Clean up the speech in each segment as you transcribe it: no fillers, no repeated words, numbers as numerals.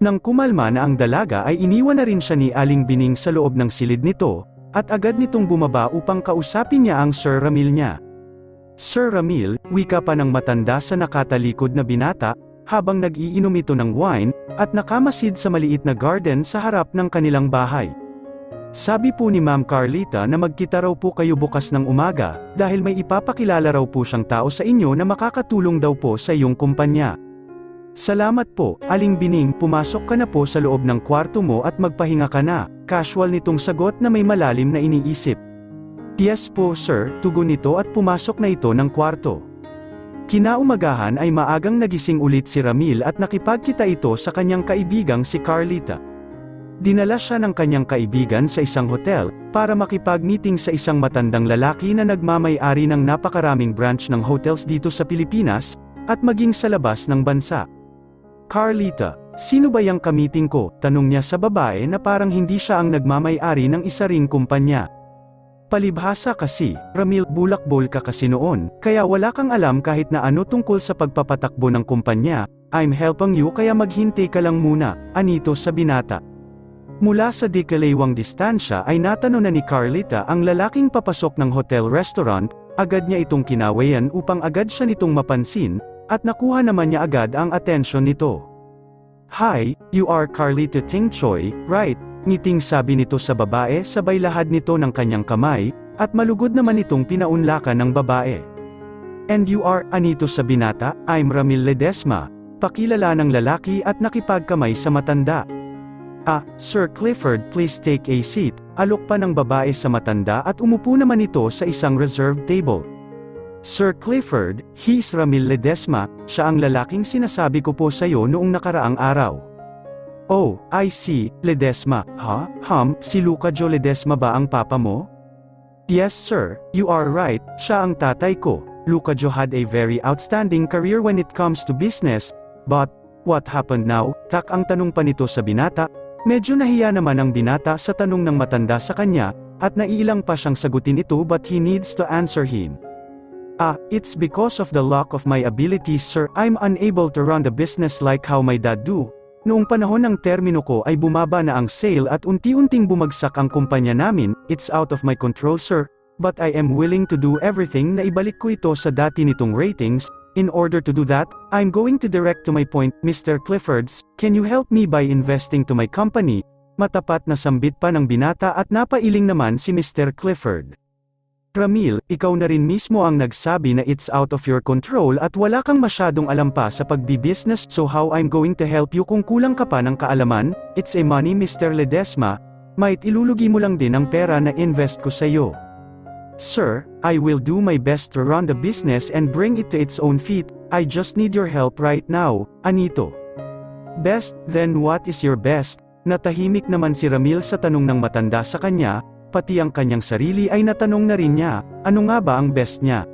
Nang kumalma na ang dalaga ay iniwan na rin siya ni Aling Bining sa loob ng silid nito, at agad nitong bumaba upang kausapin niya ang Sir Ramil niya. Sir Ramil, wika pa ng matanda sa nakatalikod na binata, habang nag-iinom ito ng wine, at nakamasid sa maliit na garden sa harap ng kanilang bahay. Sabi po ni Ma'am Carlita na magkita raw po kayo bukas ng umaga, dahil may ipapakilala raw po siyang tao sa inyo na makakatulong daw po sa iyong kumpanya. Salamat po, Aling Bining, pumasok ka na po sa loob ng kwarto mo at magpahinga ka na, casual nitong sagot na may malalim na iniisip. Yes po sir, tugon nito at pumasok na ito ng kwarto. Kinaumagahan ay maagang nagising ulit si Ramil at nakipagkita ito sa kanyang kaibigang si Carlita. Dinala siya ng kanyang kaibigan sa isang hotel, para makipag-meeting sa isang matandang lalaki na nagmamay-ari ng napakaraming branch ng hotels dito sa Pilipinas, at maging sa labas ng bansa. Carlita, sino ba yang kamiting ko? Tanong niya sa babae na parang hindi siya ang nagmamay-ari ng isa ring kumpanya. Palibhasa kasi, Ramil, bulakbol ka kasi noon, kaya wala kang alam kahit na ano tungkol sa pagpapatakbo ng kumpanya. I'm helping you kaya maghintay ka lang muna, anito sa binata. Mula sa di kalaywang distansya ay natanong na ni Carlita ang lalaking papasok ng hotel-restaurant, agad niya itong kinawayan upang agad siya nitong mapansin, at nakuha naman niya agad ang atensyon nito. Hi, you are Carlita Ting Choi, right? Ngiting sabi nito sa babae sabay lahad nito ng kanyang kamay, at malugod naman itong pinaunlakan ng babae. And you are, anito sa binata, I'm Ramil Ledesma, pakilala ng lalaki at nakipagkamay sa matanda. Ah, Sir Clifford, please take a seat, alok pa ng babae sa matanda at umupo naman ito sa isang reserved table. Sir Clifford, he's Ramil Ledesma, siya ang lalaking sinasabi ko po sa'yo noong nakaraang araw. Oh, I see, Ledesma, ha? Si Luca Joe Ledesma ba ang papa mo? Yes sir, you are right, siya ang tatay ko. Luca Joe had a very outstanding career when it comes to business, but, what happened now? Tak ang tanong pa nito sa binata, medyo nahiya naman ang binata sa tanong ng matanda sa kanya, at naiilang pa siyang sagutin ito but he needs to answer him. Ah, it's because of the lack of my abilities sir, I'm unable to run the business like how my dad do. Noong panahon ng termino ko ay bumaba na ang sale at unti-unting bumagsak ang kumpanya namin, it's out of my control sir, but I am willing to do everything na ibalik ko ito sa dati nitong ratings. In order to do that, I'm going to direct to my point, Mr. Cliffords, can you help me by investing to my company? Matapat na sambit pa ng binata at napailing naman si Mr. Clifford. Ramil, ikaw na rin mismo ang nagsabi na it's out of your control at wala kang masyadong alam pa sa pagbibusiness, so how I'm going to help you kung kulang ka pa ng kaalaman? It's a money Mr. Ledesma, might ilulugi mo lang din ang pera na invest ko sa iyo. Sir, I will do my best to run the business and bring it to its own feet, I just need your help right now, anito. Best, then what is your best? Natahimik naman si Ramil sa tanong ng matanda sa kanya, pati ang kanyang sarili ay natanong na rin niya, ano nga ba ang best niya?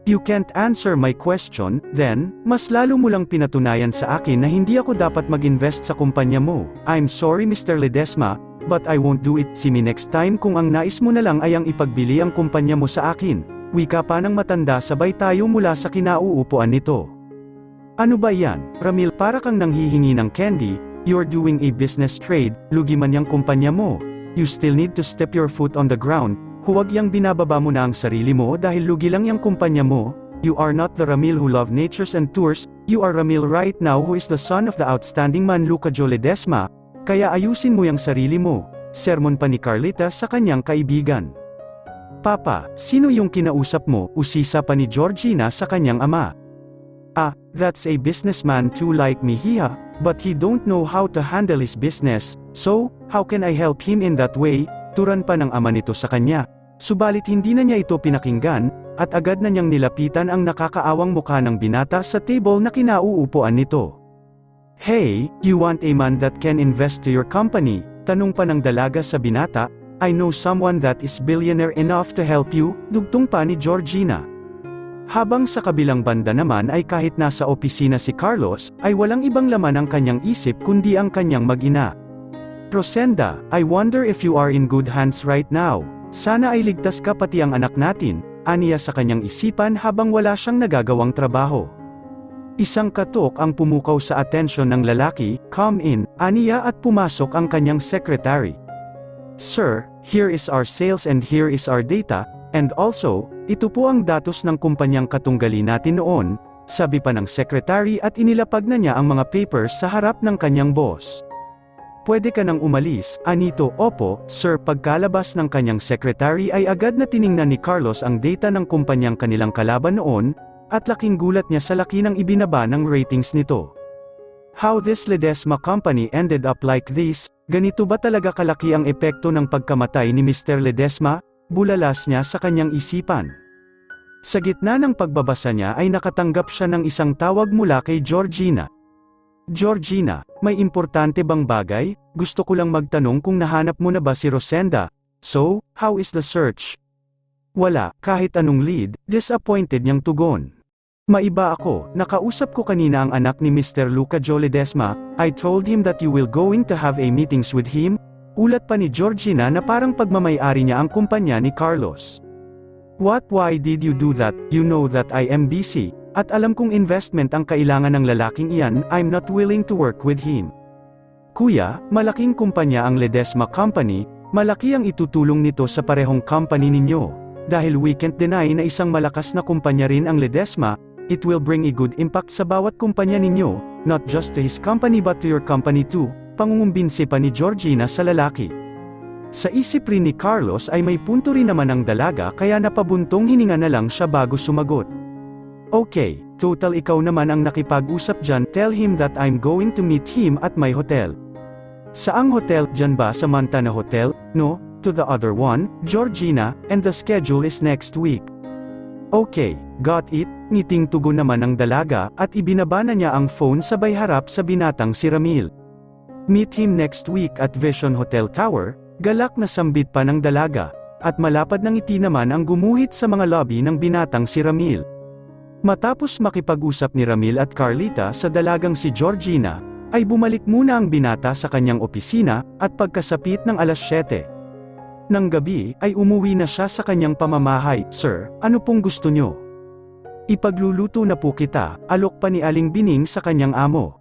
You can't answer my question, then, mas lalo mo lang pinatunayan sa akin na hindi ako dapat mag-invest sa kumpanya mo. I'm sorry Mr. Ledesma, but I won't do it. See me next time kung ang nais mo na lang ay ang ipagbili ang kumpanya mo sa akin. Wika pa ng matanda sabay tayo mula sa kinauupuan nito. Ano ba yan, Ramil, para kang nanghihingi ng candy, you're doing a business trade, lugi man yang kumpanya mo. You still need to step your foot on the ground, huwag yang binababa mo na ang sarili mo dahil lugi lang yang kumpanya mo. You are not the Ramil who love natures and tours, you are Ramil right now who is the son of the outstanding man Luca Joe Ledesma, kaya ayusin mo yang sarili mo. Sermon pa ni Carlita sa kanyang kaibigan. Papa, sino yung kinausap mo? Usisa pa ni Georgina sa kanyang ama. Ah, that's a businessman too like me here, but he don't know how to handle his business, so, how can I help him in that way? Turan pa ng ama nito sa kanya. Subalit hindi na niya ito pinakinggan, at agad na niyang nilapitan ang nakakaawang mukha ng binata sa table na kinauupuan nito. Hey, you want a man that can invest to your company? Tanong pa ng dalaga sa binata. I know someone that is billionaire enough to help you, dugtong pa ni Georgina. Habang sa kabilang banda naman ay kahit nasa opisina si Carlos, ay walang ibang laman ang kanyang isip kundi ang kanyang mag-ina. Rosenda, I wonder if you are in good hands right now. Sana ay ligtas ka pati ang anak natin, aniya sa kanyang isipan habang wala siyang nagagawang trabaho. Isang katok ang pumukaw sa atensyon ng lalaki, "Come in," aniya at pumasok ang kanyang secretary. "Sir, here is our sales and here is our data, and also, ito po ang datos ng kumpanyang katunggali natin noon," sabi pa ng secretary at inilapag na niya ang mga papers sa harap ng kanyang boss. "Pwede ka nang umalis," anito. "Opo, sir." Pagkalabas ng kanyang secretary ay agad na tiningnan ni Carlos ang data ng kumpanyang kanilang kalaban noon, at laking gulat niya sa laki ng ibinaba ng ratings nito. How this Ledesma company ended up like this? Ganito ba talaga kalaki ang epekto ng pagkamatay ni Mr. Ledesma? Bulalas niya sa kanyang isipan. Sa gitna ng pagbabasa niya ay nakatanggap siya ng isang tawag mula kay Georgina. "Georgina, may importante bang bagay? Gusto ko lang magtanong kung nahanap mo na ba si Rosenda. So, how is the search?" Wala, kahit anong lead, disappointed niyang tugon. "Maiba ako, nakausap ko kanina ang anak ni Mr. Luca Joe Ledesma, I told him that you will going to have a meetings with him." Ulat pa ni Georgina na parang pagmamay-ari niya ang kumpanya ni Carlos. "What? Why did you do that? You know that I am busy, at alam kong investment ang kailangan ng lalaking iyan, I'm not willing to work with him." "Kuya, malaking kumpanya ang Ledesma Company, malaki ang itutulong nito sa parehong company ninyo. Dahil we can't deny na isang malakas na kumpanya rin ang Ledesma, it will bring a good impact sa bawat kumpanya ninyo, not just to his company but to your company too," pangungumbinsi pa ni Georgina sa lalaki. Sa isip rin ni Carlos ay may punto rin naman ang dalaga kaya napabuntong hininga na lang siya bago sumagot. "Okay, total ikaw naman ang nakipag-usap dyan, tell him that I'm going to meet him at my hotel." "Saang hotel? Dyan ba sa Montana Hotel?" "No, to the other one, Georgina, and the schedule is next week." "Okay, got it," ngiting tugon naman ng dalaga, at ibinaba na niya ang phone sabay harap sa binatang si Ramil. "Meet him next week at Vision Hotel Tower," galak na sambit pa ng dalaga, at malapad ng ngiti naman ang gumuhit sa mga lobby ng binatang si Ramil. Matapos makipag-usap ni Ramil at Carlita sa dalagang si Georgina, ay bumalik muna ang binata sa kanyang opisina, at pagkasapit ng alas 7 ng gabi, ay umuwi na siya sa kanyang pamamahay. "Sir, ano pong gusto nyo?" "Ipagluluto na po kita," alok pa ni Aling Bining sa kanyang amo.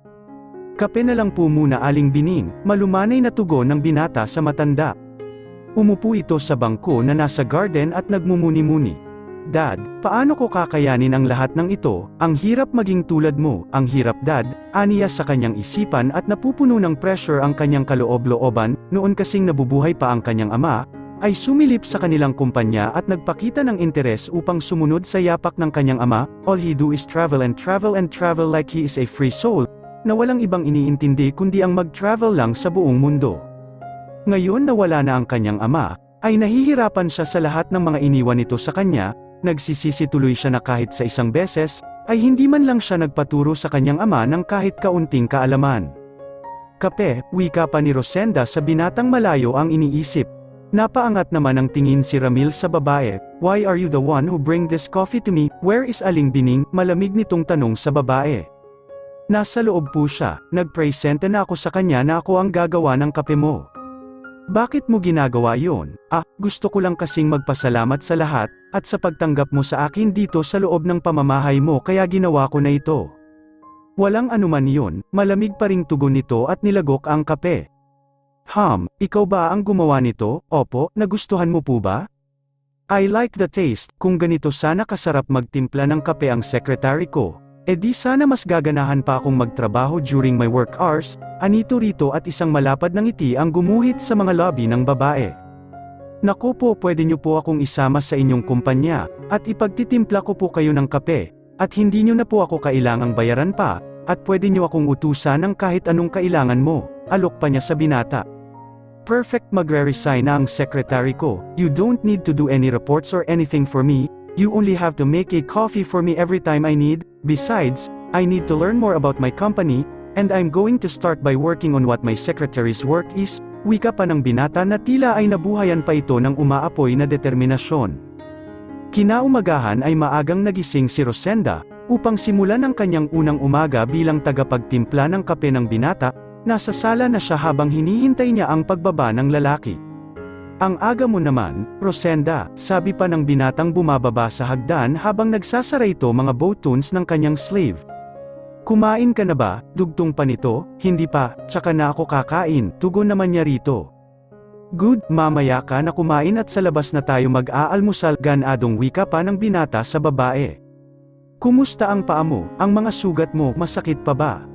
"Kape na lang po muna, Aling Bining," malumanay na tugon ng binata sa matanda. Umupo ito sa bangko na nasa garden at nagmumuni-muni. "Dad, paano ko kakayanin ang lahat ng ito? Ang hirap maging tulad mo." "Ang hirap, Dad," aniya sa kanyang isipan at napupuno ng pressure ang kanyang kaloob-looban. Noon kasing nabubuhay pa ang kanyang ama, ay sumilip sa kanilang kumpanya at nagpakita ng interes upang sumunod sa yapak ng kanyang ama. All he do is travel and travel and travel like he is a free soul, na walang ibang iniintindi kundi ang mag-travel lang sa buong mundo. Ngayon na wala na ang kanyang ama, ay nahihirapan siya sa lahat ng mga iniwan nito sa kanya. Nagsisisi tuloy siya na kahit sa isang beses, ay hindi man lang siya nagpaturo sa kanyang ama ng kahit kaunting kaalaman. "Kape," wika pa ni Rosenda sa binatang malayo ang iniisip. Napaangat naman ang tingin si Ramil sa babae. "Why are you the one who bring this coffee to me? Where is Aling Bining?" Malamig nitong tanong sa babae. "Nasa loob po siya, nagpresenta na ako sa kanya na ako ang gagawa ng kape mo." "Bakit mo ginagawa yon?" Gusto ko lang kasing magpasalamat sa lahat, at sa pagtanggap mo sa akin dito sa loob ng pamamahay mo kaya ginawa ko na ito." "Walang anuman yon," malamig pa ring tugon nito at nilagok ang kape. Ikaw ba ang gumawa nito?" "Opo, nagustuhan mo po ba?" "I like the taste." "Kung ganito sana kasarap magtimpla ng kape ang secretary ko, di sana mas gaganahan pa akong magtrabaho during my work hours," anito rito at isang malapad na ngiti ang gumuhit sa mga lobby ng babae. "Naku po, pwede niyo po akong isama sa inyong kumpanya, at ipagtitimpla ko po kayo ng kape, at hindi niyo na po ako kailangang bayaran pa, at pwede niyo akong utusan ng kahit anong kailangan mo," alok pa niya sa binata. "Perfect, magre-resign na ang secretary ko. You don't need to do any reports or anything for me, you only have to make a coffee for me every time I need. Besides, I need to learn more about my company, and I'm going to start by working on what my secretary's work is," wika pa ng binata na tila ay nabuhayan pa ito ng umaapoy na determinasyon. Kinaumagahan ay maagang nagising si Rosenda, upang simulan ang kanyang unang umaga bilang tagapagtimpla ng kape ng binata. Nasa sala na siya habang hinihintay niya ang pagbaba ng lalaki. "Ang aga mo naman, Rosenda," sabi pa ng binatang bumababa sa hagdan habang nagsasara ito mga buttons ng kanyang sleeve. Kumain ka na ba? Dugtong pa nito, hindi pa, tsaka na ako kakain, tugon naman niya rito. Good, mamaya ka na kumain at sa labas na tayo mag-aalmusal, ganadong wika pa ng binata sa babae. Kumusta ang paa mo, ang mga sugat mo, masakit pa ba?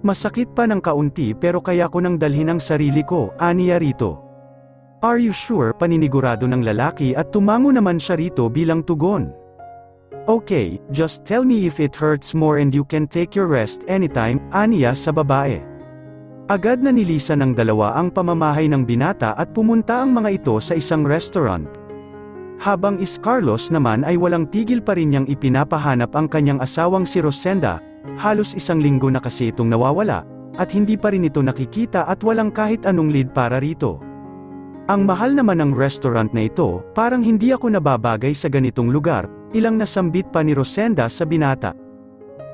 Masakit pa ng kaunti pero kaya ko nang dalhin ang sarili ko, aniya rito. Are you sure? Paninigurado ng lalaki at tumango naman siya rito bilang tugon. Okay, just tell me if it hurts more and you can take your rest anytime, aniya sa babae. Agad na nilisan ng dalawa ang pamamahay ng binata at pumunta ang mga ito sa isang restaurant. Habang Carlos naman ay walang tigil pa rin niyang ipinapahanap ang kanyang asawang si Rosenda, halos 1 linggo na kasi itong nawawala, at hindi pa rin ito nakikita at walang kahit anong lead para rito. Ang mahal naman ng restaurant na ito, parang hindi ako nababagay sa ganitong lugar, ilang nasambit pa ni Rosenda sa binata.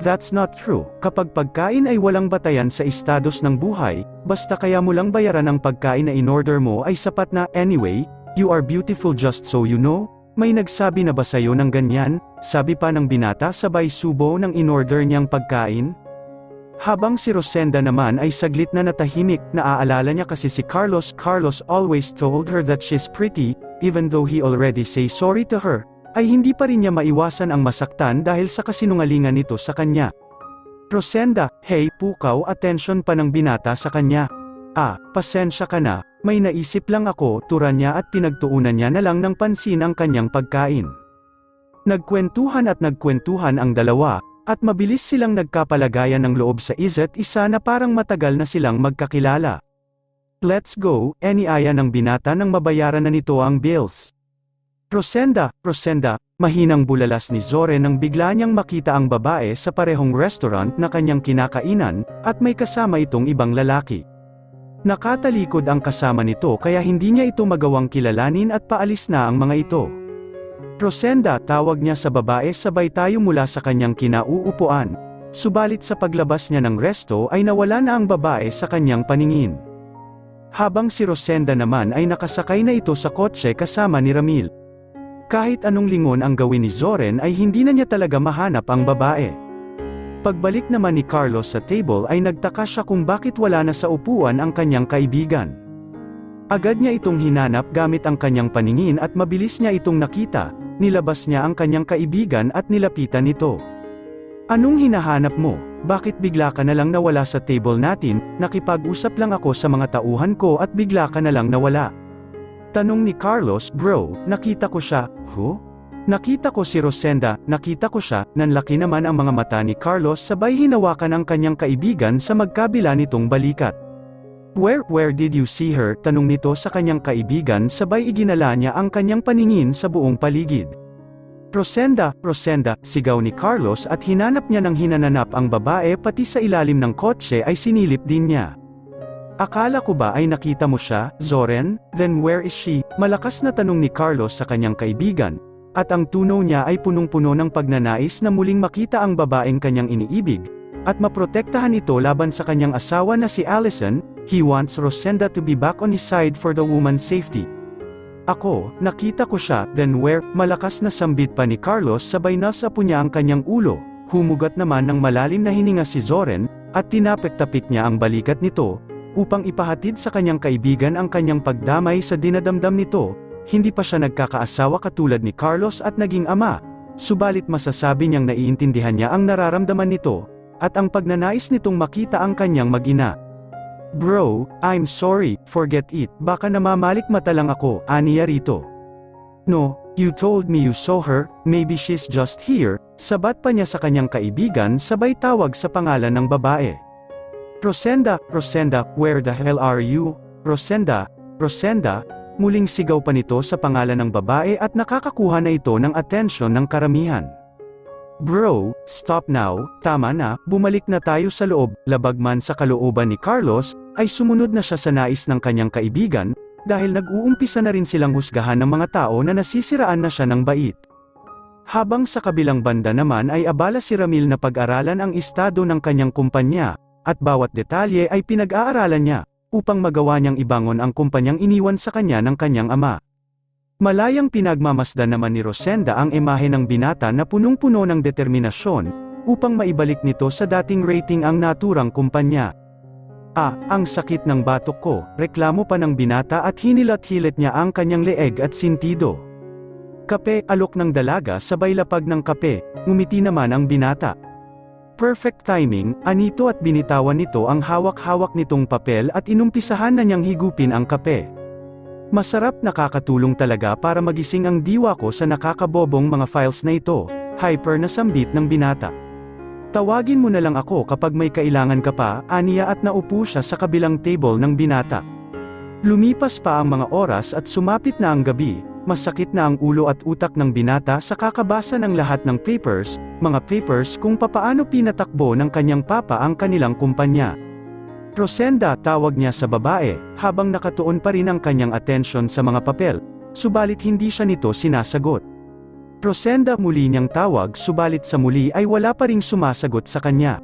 That's not true, kapag pagkain ay walang batayan sa estados ng buhay, basta kaya mo lang bayaran ang pagkain na in-order mo ay sapat na. Anyway, you are beautiful just so you know. May nagsabi na ba sa'yo ng ganyan? Sabi pa ng binata sabay subo ng in-order niyang pagkain. Habang si Rosenda naman ay saglit na natahimik, naaalala niya kasi si Carlos. Carlos always told her that she's pretty, even though he already say sorry to her, ay hindi pa rin niya maiwasan ang masaktan dahil sa kasinungalingan nito sa kanya. Rosenda, hey pukaw, atensyon pa ng binata sa kanya. Pasensya ka na, may naisip lang ako, turan niya at pinagtuunan niya na lang ng pansin ang kanyang pagkain. Nagkwentuhan at nagkwentuhan ang dalawa, at mabilis silang nagkapalagayan ng loob sa isa't isa na parang matagal na silang magkakilala. Let's go, aniaya ng binata nang mabayaran na nito ang bills. Rosenda, mahinang bulalas ni Zoren nang bigla niyang makita ang babae sa parehong restaurant na kanyang kinakainan, at may kasama itong ibang lalaki. Nakatalikod ang kasama nito kaya hindi niya ito magawang kilalanin at paalis na ang mga ito. Rosenda, tawag niya sa babae sabay tayo mula sa kanyang kinauupuan, subalit sa paglabas niya ng resto ay nawala na ang babae sa kanyang paningin. Habang si Rosenda naman ay nakasakay na ito sa kotse kasama ni Ramil. Kahit anong lingon ang gawin ni Zoren ay hindi na niya talaga mahanap ang babae. Pagbalik naman ni Carlos sa table ay nagtaka siya kung bakit wala na sa upuan ang kanyang kaibigan. Agad niya itong hinanap gamit ang kanyang paningin at mabilis niya itong nakita, nilabas niya ang kanyang kaibigan at nilapitan ito. Anong hinahanap mo? Bakit bigla ka na lang nawala sa table natin? Nakipag-usap lang ako sa mga tauhan ko at bigla ka na lang nawala. Tanong ni Carlos. Bro, nakita ko siya. Nakita ko si Rosenda, nakita ko siya. Nanlaki naman ang mga mata ni Carlos sabay hinawakan ang kanyang kaibigan sa magkabila nitong balikat. Where did you see her? Tanong nito sa kanyang kaibigan sabay iginala niya ang kanyang paningin sa buong paligid. Rosenda, sigaw ni Carlos at hinanap niya ng hinananap ang babae pati sa ilalim ng kotse ay sinilip din niya. Akala ko ba ay nakita mo siya, Zoren? Then where is she? Malakas na tanong ni Carlos sa kanyang kaibigan, at ang tunaw niya ay punong-puno ng pagnanais na muling makita ang babaeng kanyang iniibig, at maprotektahan ito laban sa kanyang asawa na si Allison. He wants Rosenda to be back on his side for the woman's safety. Ako, nakita ko siya. Then where? Malakas na sambit pa ni Carlos sabay nasapo niya ang kanyang ulo. Humugat naman ng malalim na hininga si Zoren, at tinapik-tapik niya ang balikat nito, upang ipahatid sa kanyang kaibigan ang kanyang pagdamay sa dinadamdam nito. Hindi pa siya nagkakaasawa katulad ni Carlos at naging ama, subalit masasabi niyang naiintindihan niya ang nararamdaman nito, at ang pagnanais nitong makita ang kanyang mag-ina. Bro, I'm sorry, forget it, baka namamalik mata lang ako, aniya rito. No, you told me you saw her, maybe she's just here, sabat pa niya sa kanyang kaibigan sabay tawag sa pangalan ng babae. Rosenda, where the hell are you? Rosenda, muling sigaw pa nito sa pangalan ng babae at nakakakuha na ito ng atensyon ng karamihan. Bro, stop now, tama na, bumalik na tayo sa loob. Labag man sa kalooban ni Carlos, ay sumunod na siya sa nais ng kanyang kaibigan, dahil nag-uumpisa na rin silang husgahan ng mga tao na nasisiraan na siya ng bait. Habang sa kabilang banda naman ay abala si Ramil na pag-aralan ang estado ng kanyang kumpanya, at bawat detalye ay pinag-aaralan niya, upang magawa niyang ibangon ang kumpanyang iniwan sa kanya ng kanyang ama. Malayang pinagmamasdan naman ni Rosenda ang imahe ng binata na punong-puno ng determinasyon, upang maibalik nito sa dating rating ang naturang kumpanya. Ang sakit ng batok ko, reklamo pa ng binata at hinilat-hilit niya ang kanyang leeg at sintido. Kape, alok ng dalaga sabay lapag ng kape, ngumiti naman ang binata. Perfect timing, anito at binitawan nito ang hawak-hawak nitong papel at inumpisahan na niyang higupin ang kape. Masarap, nakakatulong talaga para magising ang diwa ko sa nakakabobong mga files na ito, hyper na sambit ng binata. Tawagin mo na lang ako kapag may kailangan ka pa, aniya at naupo siya sa kabilang table ng binata. Lumipas pa ang mga oras at sumapit na ang gabi, masakit na ang ulo at utak ng binata sa kakabasa ng lahat ng mga papers kung papaano pinatakbo ng kanyang papa ang kanilang kumpanya. Rosenda, tawag niya sa babae, habang nakatuon pa rin ang kanyang atensyon sa mga papel, subalit hindi siya nito sinasagot. Rosenda, muli niyang tawag subalit sa muli ay wala pa ring sumasagot sa kanya.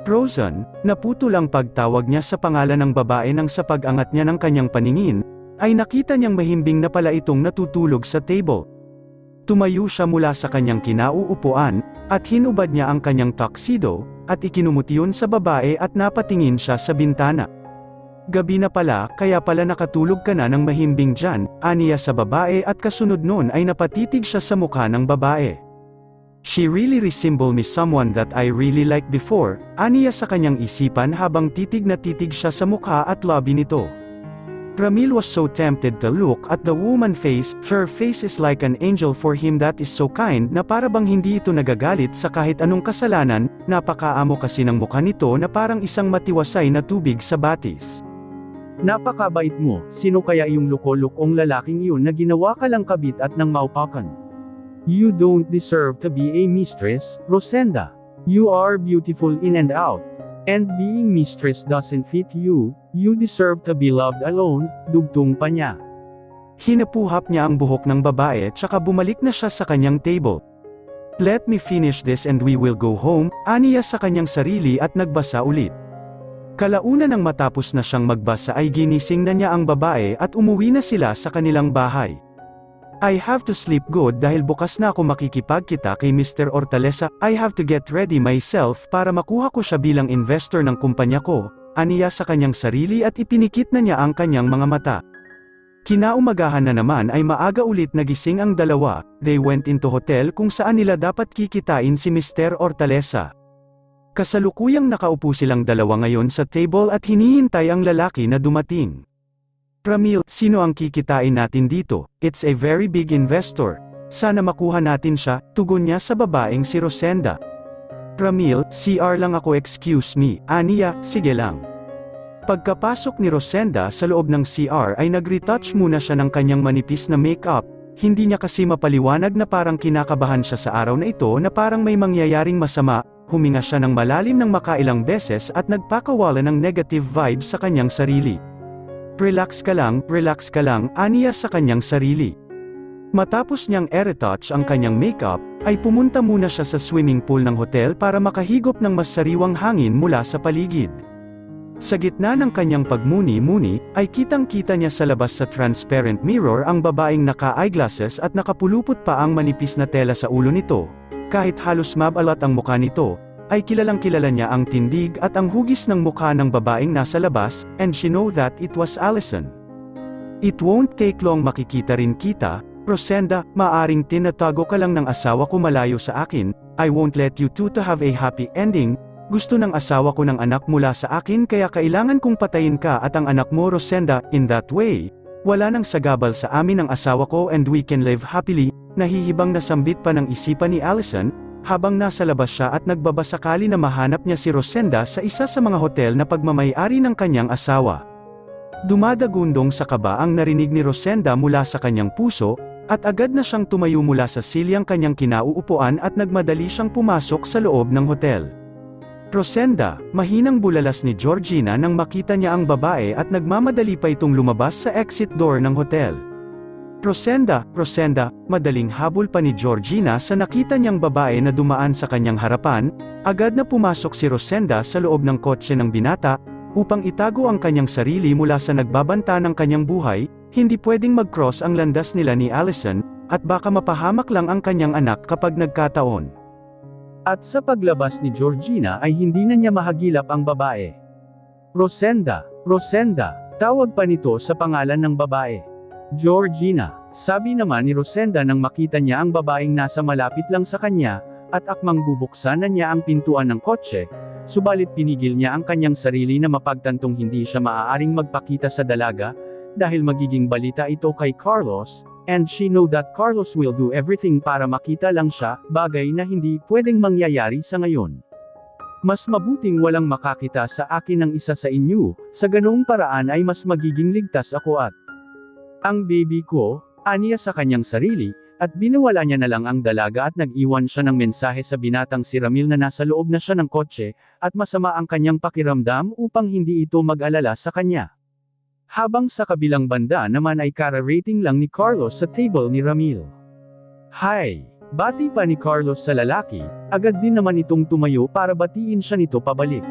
Rosen, naputol ang pagtawag niya sa pangalan ng babae nang sa pag-angat niya ng kanyang paningin, ay nakita niyang mahimbing na pala itong natutulog sa table. Tumayo siya mula sa kanyang kinauupuan, at hinubad niya ang kanyang tuxedo, at ikinumuti yun sa babae at napatingin siya sa bintana. Gabi na pala, kaya pala nakatulog ka na ng mahimbing dyan, aniya sa babae at kasunod nun ay napatitig siya sa mukha ng babae. She really resembled me someone that I really liked before, aniya sa kanyang isipan habang titig na titig siya sa mukha at labi nito. Ramil was so tempted to look at the woman's face, her face is like an angel for him that is so kind na para bang hindi ito nagagalit sa kahit anong kasalanan, napakaamo kasi ng mukha nito na parang isang matiwasay na tubig sa batis. Napakabait mo, sino kaya yung loko-lokong lalaking iyon na ginawa ka lang kabit at nang maupakan? You don't deserve to be a mistress, Rosenda. You are beautiful in and out. And being mistress doesn't fit you, you deserve to be loved alone, dugtong pa niya. Hinapuhap niya ang buhok ng babae tsaka bumalik na siya sa kanyang table. Let me finish this and we will go home, aniya sa kanyang sarili at nagbasa ulit. Kalauna nang matapos na siyang magbasa ay ginising na niya ang babae at umuwi na sila sa kanilang bahay. I have to sleep good dahil bukas na ako makikipagkita kay Mr. Hortaleza, I have to get ready myself para makuha ko siya bilang investor ng kumpanya ko, aniya sa kanyang sarili at ipinikit na niya ang kanyang mga mata. Kinaumagahan na naman ay maaga ulit nagising ang dalawa, they went into hotel kung saan nila dapat kikitain si Mr. Hortaleza. Kasalukuyang nakaupo silang dalawa ngayon sa table at hinihintay ang lalaki na dumating. Ramil, sino ang kikitain natin dito? It's a very big investor. Sana makuha natin siya, tugon niya sa babaeng si Rosenda. Ramil, CR lang ako, excuse me, aniya, sige lang. Pagkapasok ni Rosenda sa loob ng CR ay nag-retouch muna siya ng kanyang manipis na makeup, hindi niya kasi mapaliwanag na parang kinakabahan siya sa araw na ito na parang may mangyayaring masama, huminga siya ng malalim ng makailang beses at nagpakawala ng negative vibes sa kanyang sarili. Relax ka lang, aniya sa kanyang sarili. Matapos niyang i-retouch ang kanyang makeup, ay pumunta muna siya sa swimming pool ng hotel para makahigop ng mas sariwang hangin mula sa paligid. Sa gitna ng kanyang pagmuni-muni, ay kitang-kita niya sa labas sa transparent mirror ang babaeng naka-eyeglasses at nakapulupot pa ang manipis na tela sa ulo nito. Kahit halos mabalat ang mukha nito, ay kilalang-kilala niya ang tindig at ang hugis ng mukha ng babaeng nasa labas, and she know that it was Allison. It won't take long makikita rin kita, Rosenda, maaring tinatago ka lang ng asawa ko malayo sa akin, I won't let you two to have a happy ending, gusto ng asawa ko ng anak mula sa akin kaya kailangan kong patayin ka at ang anak mo Rosenda, in that way, wala nang sagabal sa amin ang asawa ko and we can live happily, nahihibang nasambit pa ng isipan ni Allison, habang nasa labas siya at nagbabasakali na mahanap niya si Rosenda sa isa sa mga hotel na pagmamay-ari ng kanyang asawa. Dumadagundong sa kaba ang narinig ni Rosenda mula sa kanyang puso, at agad na siyang tumayo mula sa silyang kanyang kinauupuan at nagmadali siyang pumasok sa loob ng hotel. Rosenda, mahinang bulalas ni Georgina nang makita niya ang babae at nagmamadali pa itong lumabas sa exit door ng hotel. Rosenda, madaling habol pa ni Georgina sa nakita niyang babae na dumaan sa kanyang harapan, agad na pumasok si Rosenda sa loob ng kotse ng binata, upang itago ang kanyang sarili mula sa nagbabanta ng kanyang buhay, hindi pwedeng mag-cross ang landas nila ni Allison, at baka mapahamak lang ang kanyang anak kapag nagkataon. At sa paglabas ni Georgina ay hindi na niya mahagilap ang babae. Rosenda, Rosenda, tawag pa nito sa pangalan ng babae. Georgina, sabi naman ni Rosenda nang makita niya ang babaeng nasa malapit lang sa kanya, at akmang bubuksan na niya ang pintuan ng kotse, subalit pinigil niya ang kanyang sarili na mapagtantong hindi siya maaaring magpakita sa dalaga, dahil magiging balita ito kay Carlos, and she know that Carlos will do everything para makita lang siya, bagay na hindi pwedeng mangyayari sa ngayon. Mas mabuting walang makakita sa akin ng isa sa inyo, sa ganoong paraan ay mas magiging ligtas ako at ang baby ko, aniya sa kanyang sarili, at binawala niya na lang ang dalaga at nag-iwan siya ng mensahe sa binatang si Ramil na nasa loob na siya ng kotse, at masama ang kanyang pakiramdam upang hindi ito mag-alala sa kanya. Habang sa kabilang banda naman ay kara-rating lang ni Carlos sa table ni Ramil. Hi! Bati pa ni Carlos sa lalaki, agad din naman itong tumayo para batiin siya nito pabalik.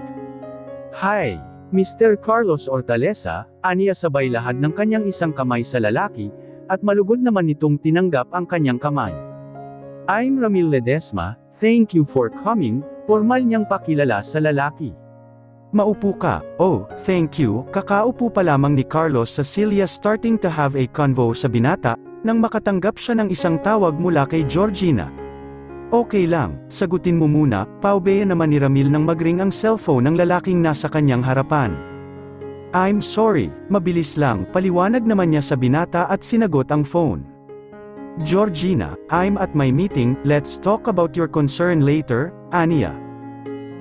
Hi! Mr. Carlos Hortaleza, aniya sabay lahad ng kanyang isang kamay sa lalaki, at malugod naman nitong tinanggap ang kanyang kamay. I'm Ramil Ledesma, thank you for coming, formal niyang pakilala sa lalaki. Maupo ka. Oh, thank you. Kakaupo pa lamang ni Carlos sa Celia starting to have a convo sa binata, nang makatanggap siya ng isang tawag mula kay Georgina. Okay lang, sagutin mo muna, paubeyan naman ni Ramil nang magring ang cellphone ng lalaking nasa kanyang harapan. I'm sorry, mabilis lang, paliwanag naman niya sa binata at sinagot ang phone. Georgina, I'm at my meeting, let's talk about your concern later, aniya.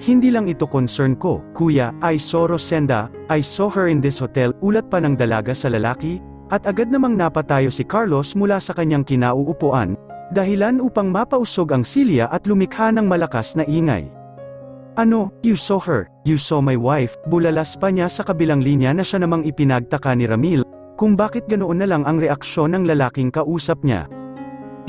Hindi lang ito concern ko, kuya, I saw Rosenda, I saw her in this hotel, ulat pa ng dalaga sa lalaki, at agad namang napatayo si Carlos mula sa kanyang kinauupuan, dahilan upang mapausog ang silya at lumikha ng malakas na ingay. Ano, you saw her, you saw my wife, bulalas pa niya sa kabilang linya na siya namang ipinagtaka ni Ramil, kung bakit ganoon na lang ang reaksyon ng lalaking kausap niya.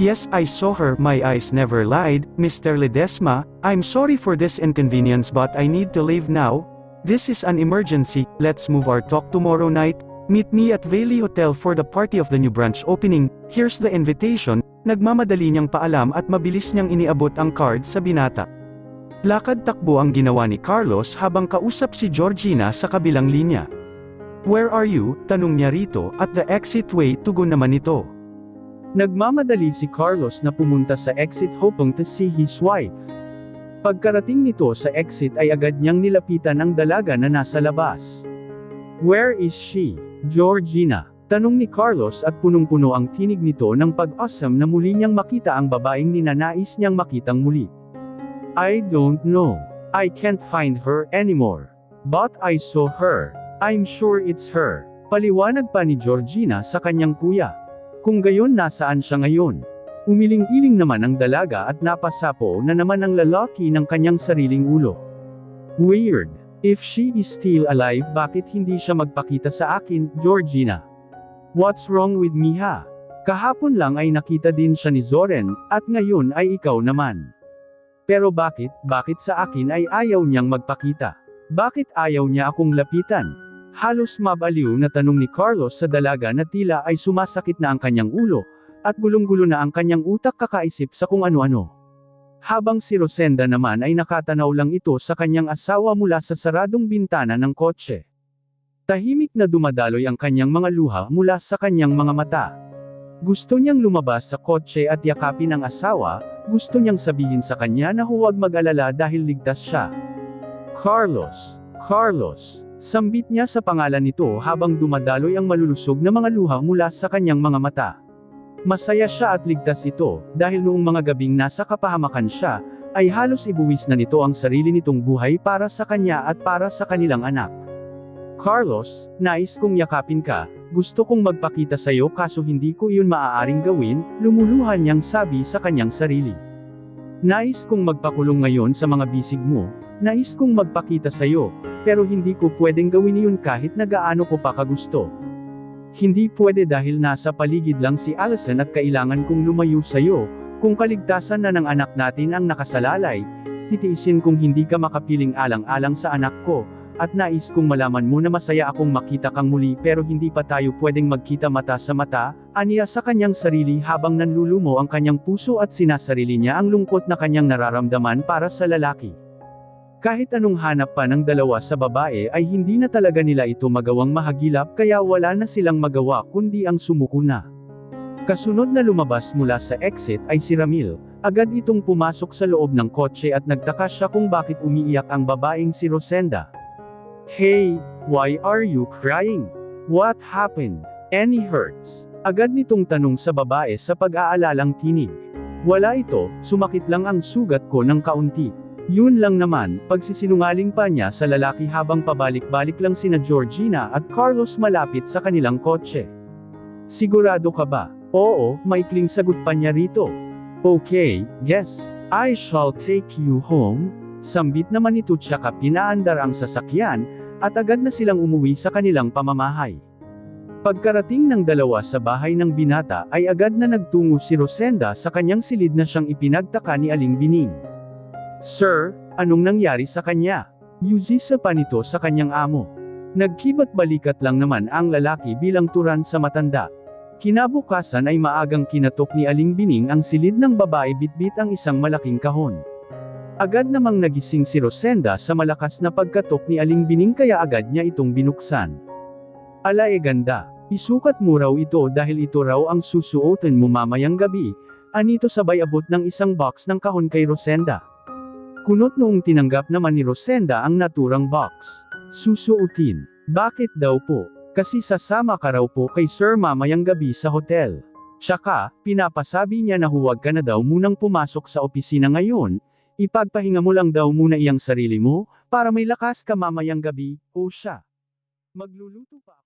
Yes, I saw her, my eyes never lied, Mr. Ledesma, I'm sorry for this inconvenience but I need to leave now. This is an emergency, let's move our talk tomorrow night. Meet me at Vailey Hotel for the party of the new branch opening, here's the invitation. Nagmamadali niyang paalam at mabilis niyang iniabot ang card sa binata. Lakad takbo ang ginawa ni Carlos habang kausap si Georgina sa kabilang linya. Where are you? Tanong niya rito, at the exit way to go naman ito. Nagmamadali si Carlos na pumunta sa exit hoping to see his wife. Pagkarating nito sa exit ay agad niyang nilapitan ang dalaga na nasa labas. Where is she? Georgina, tanong ni Carlos at punong-puno ang tinig nito ng pag-asam na muli niyang makita ang babaeng ninanais niyang makitang muli. I don't know. I can't find her anymore. But I saw her. I'm sure it's her. Paliwanag pa ni Georgina sa kanyang kuya. Kung gayon nasaan siya ngayon? Umiling-iling naman ang dalaga at napasapo na naman ang lalaki ng kanyang sariling ulo. Weird. If she is still alive bakit hindi siya magpakita sa akin, Georgina? What's wrong with me ha? Kahapon lang ay nakita din siya ni Zoren, at ngayon ay ikaw naman. Pero bakit sa akin ay ayaw niyang magpakita? Bakit ayaw niya akong lapitan? Halos mabaliw na tanong ni Carlos sa dalaga na tila ay sumasakit na ang kanyang ulo, at gulong-gulo na ang kanyang utak kakaisip sa kung ano-ano. Habang si Rosenda naman ay nakatanaw lang ito sa kanyang asawa mula sa saradong bintana ng kotse. Tahimik na dumadaloy ang kanyang mga luha mula sa kanyang mga mata. Gusto niyang lumabas sa kotse at yakapin ang asawa, gusto niyang sabihin sa kanya na huwag mag-alala dahil ligtas siya. Carlos, Carlos. Sambit niya sa pangalan nito habang dumadaloy ang malulusog na mga luha mula sa kanyang mga mata. Masaya siya at ligtas ito, dahil noong mga gabing nasa kapahamakan siya, ay halos ibuwis na nito ang sarili nitong buhay para sa kanya at para sa kanilang anak. Carlos, nais kong yakapin ka, gusto kong magpakita sa iyo kaso hindi ko iyon maaaring gawin, lumuluhan niyang sabi sa kanyang sarili. Nais kong magpakulong ngayon sa mga bisig mo, nais kong magpakita sa iyo, pero hindi ko pwedeng gawin iyon kahit na gaano ko pa kagusto. Hindi pwede dahil nasa paligid lang si Allison at kailangan kong lumayo sa iyo, kung kaligtasan na ng anak natin ang nakasalalay, titiisin kong hindi ka makapiling alang-alang sa anak ko, at nais kong malaman mo na masaya akong makita kang muli pero hindi pa tayo pwedeng magkita mata sa mata, aniya sa kanyang sarili habang nanlulumo ang kanyang puso at sinasarili niya ang lungkot na kanyang nararamdaman para sa lalaki. Kahit anong hanap pa ng dalawa sa babae ay hindi na talaga nila ito magawang mahagilap kaya wala na silang magawa kundi ang sumuko na. Kasunod na lumabas mula sa exit ay si Ramil, agad itong pumasok sa loob ng kotse at nagtaka siya kung bakit umiiyak ang babaeng si Rosenda. "Hey, why are you crying? What happened? Any hurts?" Agad nitong tanong sa babae sa pag-aalalang tinig. "Wala ito, sumakit lang ang sugat ko ng kaunti." Yun lang naman, pagsisinungaling pa niya sa lalaki habang pabalik-balik lang sina Georgina at Carlos malapit sa kanilang kotse. "Sigurado ka ba?" "Oo," maikling sagot pa niya rito. "Okay, yes, I shall take you home." Sambit naman ito tsaka pinaandar ang sasakyan, at agad na silang umuwi sa kanilang pamamahay. Pagkarating ng dalawa sa bahay ng binata ay agad na nagtungo si Rosenda sa kanyang silid na siyang ipinagtaka ni Aling Bining. "Sir, anong nangyari sa kanya?" Yusisa pa nito sa kanyang amo. Nagkibat balikat lang naman ang lalaki bilang turan sa matanda. Kinabukasan ay maagang kinatok ni Aling Bining ang silid ng babae bitbit ang isang malaking kahon. Agad namang nagising si Rosenda sa malakas na pagkatok ni Aling Bining kaya agad niya itong binuksan. "Ala ganda, isukat mo raw ito dahil ito raw ang susuotin mo mamayang gabi," anito sabay abot ng isang box ng kahon kay Rosenda. Kunot noong tinanggap naman ni Rosenda ang naturang box. "Susuotin? Bakit daw po?" "Kasi sasama ka raw po kay Sir mamayang gabi sa hotel. Tsaka, pinapasabi niya na huwag ka na daw munang pumasok sa opisina ngayon, ipagpahinga mo lang daw muna iyang sarili mo, para may lakas ka mamayang gabi." "O siya, magluluto pa."